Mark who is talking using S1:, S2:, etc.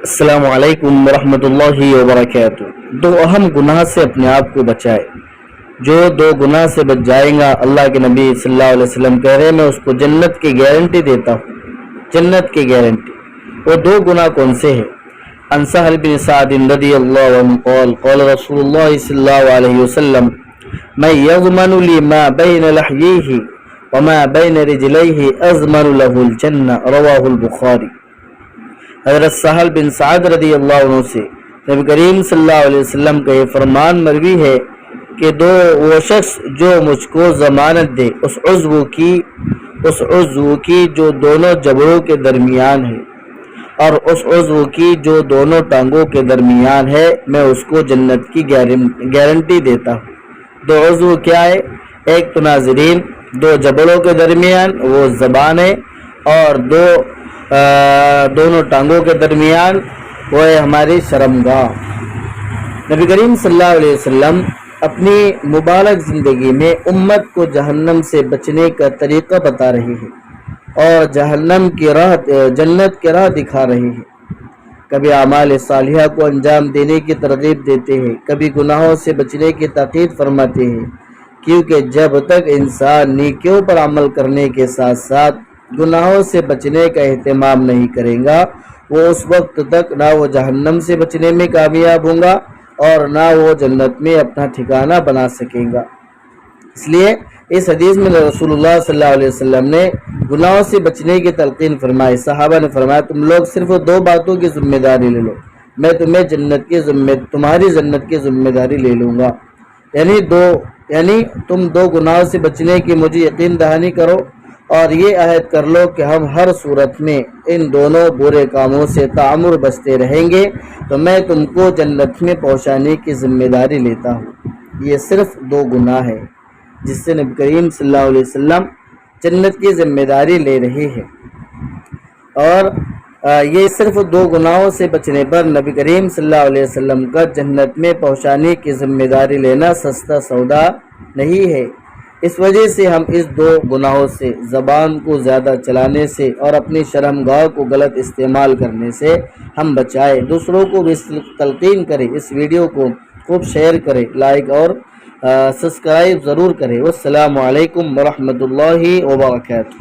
S1: السلام علیکم ورحمۃ اللہ وبرکاتہ۔ دو اہم گناہ سے اپنے آپ کو بچائے۔ جو دو گناہ سے بچ جائیں گا، اللہ کے نبی صلی اللہ علیہ وسلم کہہ رہے ہیں میں اس کو جنت کی گارنٹی دیتا ہوں، جنت کی گارنٹی۔ وہ دو گناہ کون سے ہیں؟ عن سہل بن سعد رضی اللہ عنہ قال قال رسول اللہ صلی اللہ علیہ وسلم من یضمن لی ما بین لحییہ وما بین رجلیہ اضمن له الجنہ، رواہ البخاری۔ حضرت سہل بن سعد رضی اللہ عنہ سے نبی کریم صلی اللہ علیہ وسلم کا یہ فرمان مروی ہے کہ وہ شخص جو مجھ کو ضمانت دے اس عضو کی جو دونوں جبڑوں کے درمیان ہے اور اس عضو کی جو دونوں ٹانگوں کے درمیان ہے، میں اس کو جنت کی گارنٹی دیتا ہوں۔ دو عضو کیا ہے؟ ایک تو ناظرین دو جبڑوں کے درمیان وہ زبان ہے، اور دونوں ٹانگوں کے درمیان وہ ہے ہماری شرمگاہ۔ نبی کریم صلی اللہ علیہ وسلم اپنی مبارک زندگی میں امت کو جہنم سے بچنے کا طریقہ بتا رہے ہیں اور جنت کی راہ دکھا رہے ہیں۔ کبھی اعمال صالحہ کو انجام دینے کی ترغیب دیتے ہیں، کبھی گناہوں سے بچنے کی تاکید فرماتے ہیں، کیونکہ جب تک انسان نیکیوں پر عمل کرنے کے ساتھ ساتھ گناہوں سے بچنے کا اہتمام نہیں کرے گا، وہ اس وقت تک نہ وہ جہنم سے بچنے میں کامیاب ہوں گا اور نہ وہ جنت میں اپنا ٹھکانہ بنا سکے گا۔ اس لیے اس حدیث میں رسول اللہ صلی اللہ علیہ وسلم نے گناہوں سے بچنے کی تلقین فرمائی۔ صحابہ نے فرمایا تم لوگ صرف دو باتوں کی ذمہ داری لے لو، میں تمہاری جنت کی ذمہ داری لے لوں گا۔ یعنی تم دو گناہوں سے بچنے کی مجھے یقین دہانی کرو اور یہ عہد کر لو کہ ہم ہر صورت میں ان دونوں برے کاموں سے تعمر بچتے رہیں گے تو میں تم کو جنت میں پہنچانے کی ذمہ داری لیتا ہوں۔ یہ صرف دو گناہ ہے جس سے نبی کریم صلی اللہ علیہ وسلم جنت کی ذمہ داری لے رہے ہیں، اور یہ صرف دو گناہوں سے بچنے پر نبی کریم صلی اللہ علیہ وسلم کا جنت میں پہنچانے کی ذمہ داری لینا سستا سودا نہیں ہے۔ اس وجہ سے ہم اس دو گناہوں سے، زبان کو زیادہ چلانے سے اور اپنی شرمگاہ کو غلط استعمال کرنے سے ہم بچائے۔ دوسروں کو بھی تلقین کریں، اس ویڈیو کو خوب شیئر کریں، لائک اور سبسکرائب ضرور کریں۔ والسلام علیکم ورحمۃ اللہ وبرکاتہ۔